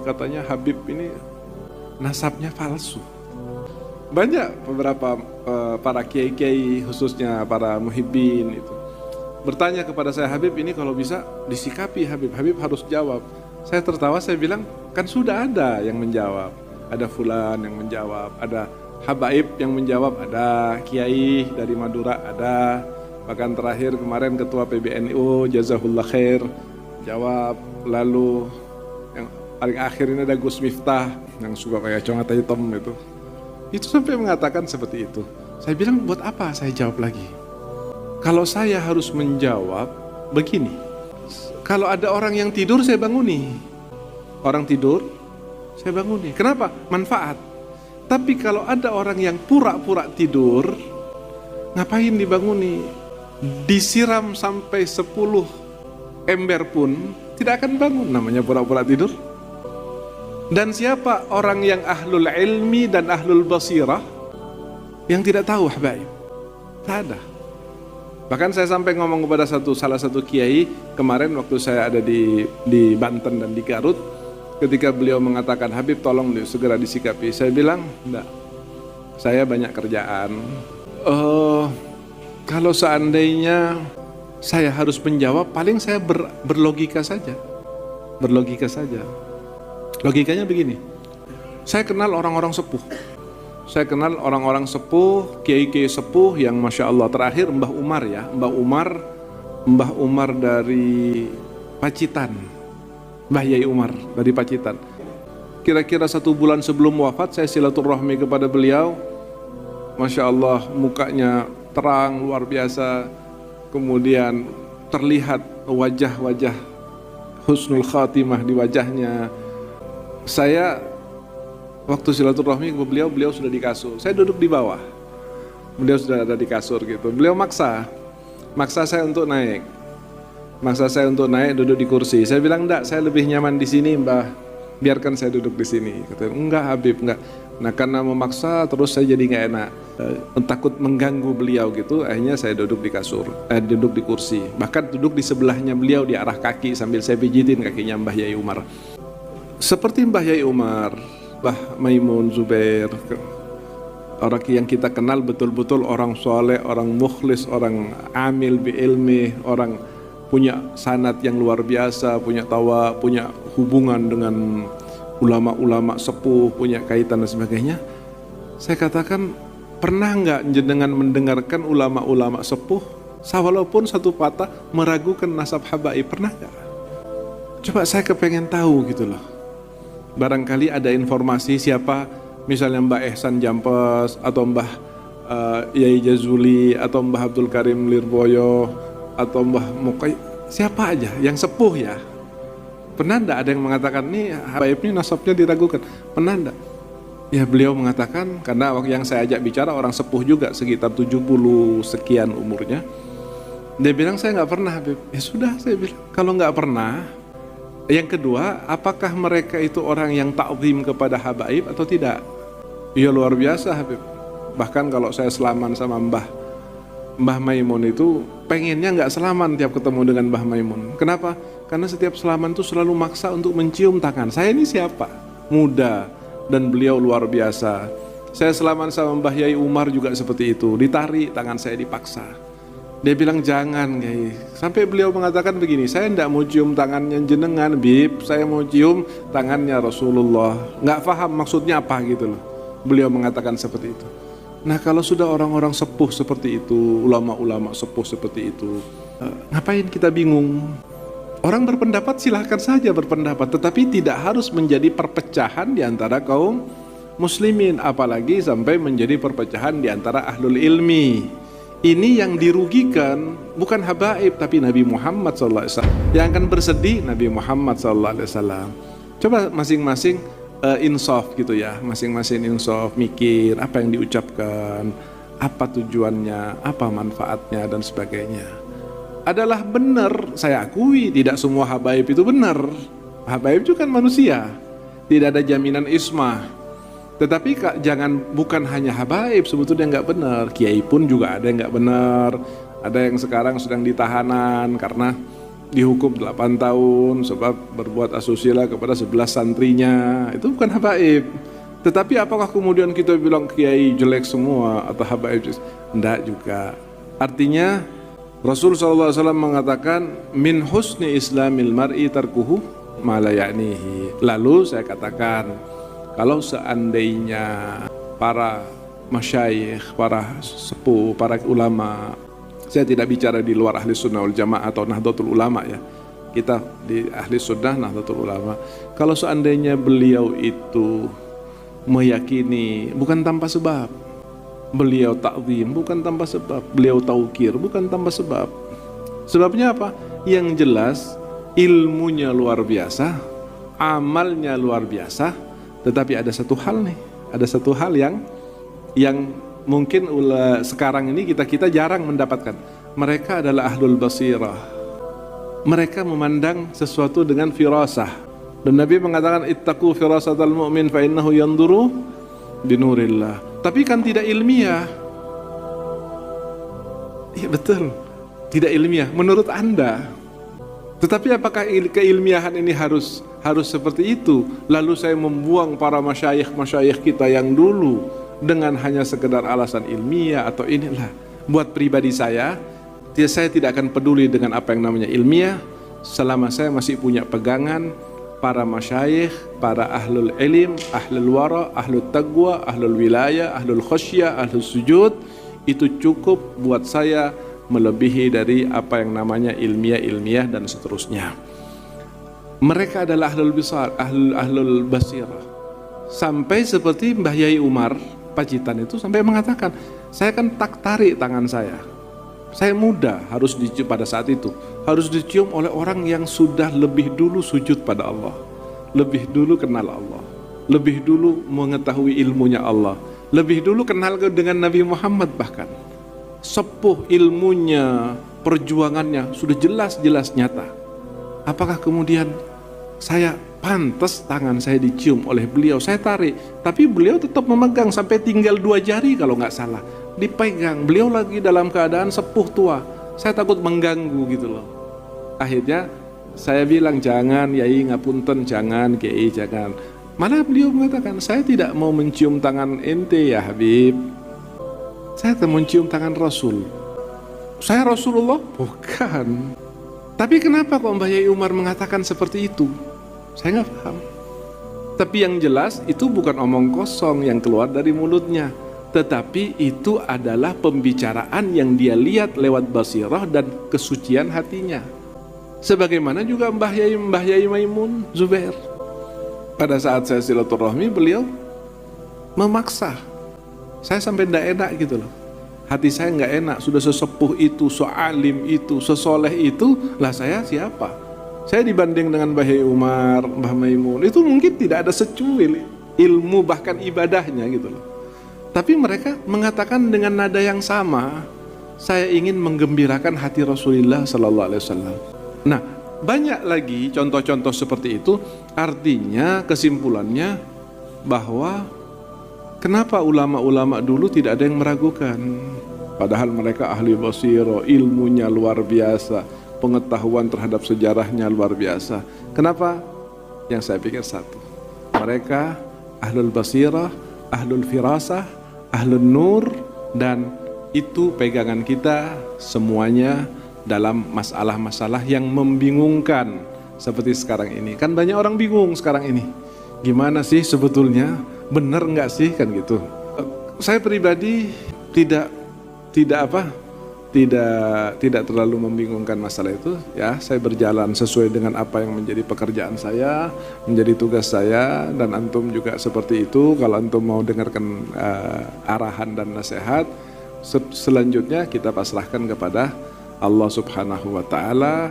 Katanya Habib ini nasabnya palsu. Banyak beberapa para kiai-kiai, khususnya para muhibbin itu bertanya kepada saya, Habib ini kalau bisa disikapi Habib harus jawab. Saya tertawa, saya bilang, kan sudah ada yang menjawab. Ada fulan yang menjawab, ada habaib yang menjawab, ada kiai dari Madura, ada. Bahkan terakhir kemarin ketua PBNU, Jazahullah Khair, jawab. Lalu yang paling akhir ini ada Gus Miftah, yang suka kayak congat hitam itu. Itu sampai mengatakan seperti itu. Saya bilang, buat apa saya jawab lagi? Kalau saya harus menjawab begini, kalau ada orang yang tidur saya banguni, orang tidur saya banguni. Kenapa? Manfaat. Tapi kalau ada orang yang pura-pura tidur, ngapain dibanguni? Disiram sampai 10 ember pun tidak akan bangun, namanya pura-pura tidur. Dan siapa orang yang ahlul ilmi dan ahlul basirah yang tidak tahu habaib? Tak ada. Bahkan saya sampai ngomong kepada salah satu kiai kemarin waktu saya ada di Banten dan di Garut, ketika beliau mengatakan, Habib tolong segera disikapi. Saya bilang, enggak, saya banyak kerjaan. Kalau seandainya saya harus menjawab, paling saya berlogika saja. Berlogika saja. Logikanya begini, saya kenal orang-orang sepuh. Saya kenal orang-orang sepuh, kiai-kiai sepuh yang Masya Allah. Terakhir Mbah Umar ya, Mbah Umar dari Pacitan, Mbah Yai Umar dari Pacitan. Kira-kira 1 bulan sebelum wafat saya silaturahmi kepada beliau. Masya Allah, mukanya terang luar biasa. Kemudian terlihat wajah-wajah husnul khatimah di wajahnya. Saya waktu silaturahmi ke beliau sudah di kasur. Saya duduk di bawah. Beliau sudah ada di kasur gitu. Beliau maksa saya untuk naik. Duduk di kursi. Saya bilang, enggak, saya lebih nyaman di sini, Mbah. Biarkan saya duduk di sini. Kata, enggak Habib, enggak. Nah, karena memaksa terus saya jadi enggak enak. Takut mengganggu beliau gitu. Akhirnya saya duduk di kasur, duduk di kursi. Bahkan duduk di sebelahnya beliau di arah kaki sambil saya pijitin kakinya Mbah Yai Umar. Seperti Mbah Yai Umar, Mbah Maimun Zubair, orang yang kita kenal betul-betul orang soleh, orang mukhlis, orang amil bi ilmi, orang punya sanad yang luar biasa, punya punya hubungan dengan ulama-ulama sepuh, punya kaitan dan sebagainya. Saya katakan, pernah nggak jenengan mendengarkan ulama-ulama sepuh, walaupun satu patah meragukan nasab habaib, pernah nggak? Coba saya kepengen tahu gitu loh. Barangkali ada informasi siapa, misalnya Mbah Ehsan Jampes atau Mbah Yai Jazuli atau Mbah Abdul Karim Lirboyo atau Mbah Mukai, siapa aja yang sepuh ya. Pernah enggak ada yang mengatakan nih habaib ini nasabnya diragukan? Pernah enggak? Ya beliau mengatakan, karena waktu yang saya ajak bicara orang sepuh juga sekitar 70 sekian umurnya. Dia bilang, saya nggak pernah Habib. Ya sudah, saya bilang, kalau nggak pernah. Yang kedua, apakah mereka itu orang yang ta'zim kepada habaib atau tidak? Ya luar biasa Habib. Bahkan kalau saya selaman sama Mbah Maimun itu, pengennya nggak selaman tiap ketemu dengan Mbah Maimun. Kenapa? Karena setiap selaman itu selalu maksa untuk mencium tangan. Saya ini siapa? Muda, dan beliau luar biasa. Saya selaman sama Mbah Yai Umar juga seperti itu. Ditarik tangan saya, dipaksa. Dia bilang jangan Kiai. Sampai beliau mengatakan begini, saya tidak mau cium tangannya jenengan Bib, saya mau cium tangannya Rasulullah. Nggak paham maksudnya apa gitu loh. Beliau mengatakan seperti itu. Nah kalau sudah orang-orang sepuh seperti itu, ulama-ulama sepuh seperti itu, ngapain kita bingung? Orang berpendapat silahkan saja berpendapat, tetapi tidak harus menjadi perpecahan di antara kaum muslimin, apalagi sampai menjadi perpecahan di antara ahlul ilmi. Ini yang dirugikan bukan habaib tapi Nabi Muhammad SAW. Yang akan bersedih Nabi Muhammad SAW. Coba masing-masing insaf gitu ya, masing-masing insaf, mikir apa yang diucapkan, apa tujuannya, apa manfaatnya dan sebagainya. Adalah benar, saya akui tidak semua habaib itu benar. Habaib itu kan manusia, tidak ada jaminan ismah. Tetapi bukan hanya habaib sebetulnya nggak benar, kiai pun juga ada yang nggak benar. Ada yang sekarang sedang ditahanan karena dihukum 8 tahun sebab berbuat asusila kepada 11 santrinya. Itu bukan habaib. Tetapi apakah kemudian kita bilang kiai jelek semua atau habaib? Enggak juga. Artinya Rasul SAW mengatakan min husni islamil mar'i tarkuhu ma la ya'nihi. Lalu saya katakan, kalau seandainya para masyayikh, para sepuh, para ulama, saya tidak bicara di luar ahli sunnah wal jamaah atau nahdlatul ulama ya, kita di ahli sunnah nahdlatul ulama, kalau seandainya beliau itu meyakini bukan tanpa sebab, beliau ta'zim bukan tanpa sebab, beliau taukir bukan tanpa sebab. Sebabnya apa? Yang jelas ilmunya luar biasa, amalnya luar biasa. Tetapi ada satu hal nih, ada satu hal yang mungkin sekarang ini kita jarang mendapatkan. Mereka adalah ahlul basirah. Mereka memandang sesuatu dengan firasah. Dan Nabi mengatakan ittaqu firasatal mu'min fa innahu yanduru binurillah. Tapi kan tidak ilmiah. Iya betul, tidak ilmiah menurut Anda. Tetapi apakah keilmiahan ini harus seperti itu? Lalu saya membuang para masyayikh kita yang dulu dengan hanya sekedar alasan ilmiah atau inilah. Buat pribadi saya tidak akan peduli dengan apa yang namanya ilmiah selama saya masih punya pegangan para masyayikh, para ahlul ilim, ahlul wara, ahlul taqwa, ahlul wilayah, ahlul khasyah, ahlul sujud. Itu cukup buat saya melebihi dari apa yang namanya ilmiah dan seterusnya. Mereka adalah ahlul basirah. Sampai seperti Mbah Yai Umar Pacitan itu sampai mengatakan, saya kan tak tarik tangan saya muda harus dicium pada saat itu, harus dicium oleh orang yang sudah lebih dulu sujud pada Allah, lebih dulu kenal Allah, lebih dulu mengetahui ilmunya Allah, lebih dulu kenal dengan Nabi Muhammad, bahkan sepuh ilmunya, perjuangannya sudah jelas-jelas nyata. Apakah kemudian saya pantas tangan saya dicium oleh beliau, saya tarik, tapi beliau tetap memegang sampai tinggal 2 jari kalau nggak salah, dipegang. Beliau lagi dalam keadaan sepuh tua, saya takut mengganggu gitu loh. Akhirnya saya bilang, jangan Yai, ngapunten, jangan Kiai, jangan. Malah beliau mengatakan, saya tidak mau mencium tangan ente ya Habib, saya mencium tangan Rasul. Saya Rasulullah? Bukan. Tapi kenapa kok Mbah Yai Umar mengatakan seperti itu? Saya nggak paham. Tapi yang jelas itu bukan omong kosong yang keluar dari mulutnya, tetapi itu adalah pembicaraan yang dia lihat lewat basirah dan kesucian hatinya. Sebagaimana juga Mbah Yai Maimun Zubair. Pada saat saya silaturahmi, beliau memaksa. Saya sampai tidak enak gitu loh. Hati saya nggak enak, sudah sesepuh itu, sealim itu, sesoleh itu, lah saya siapa? Saya dibanding dengan Mbah Yai Umar, Mbah Maimun, itu mungkin tidak ada secuil ilmu bahkan ibadahnya gitu loh. Tapi mereka mengatakan dengan nada yang sama, saya ingin menggembirakan hati Rasulullah Sallallahu Alaihi Wasallam. Nah, banyak lagi contoh-contoh seperti itu. Artinya kesimpulannya bahwa kenapa ulama-ulama dulu tidak ada yang meragukan? Padahal mereka ahli basirah, ilmunya luar biasa, pengetahuan terhadap sejarahnya luar biasa. Kenapa? Yang saya pikir satu, mereka ahlul basirah, ahlul firasah, ahlul nur, dan itu pegangan kita semuanya dalam masalah-masalah yang membingungkan seperti sekarang ini. Kan banyak orang bingung sekarang ini. Gimana sih sebetulnya? Benar nggak sih kan gitu? Saya pribadi tidak terlalu membingungkan masalah itu ya. Saya berjalan sesuai dengan apa yang menjadi pekerjaan saya, menjadi tugas saya, dan antum juga seperti itu. Kalau antum mau dengarkan arahan dan nasihat, selanjutnya kita pasrahkan kepada Allah Subhanahu wa Ta'ala.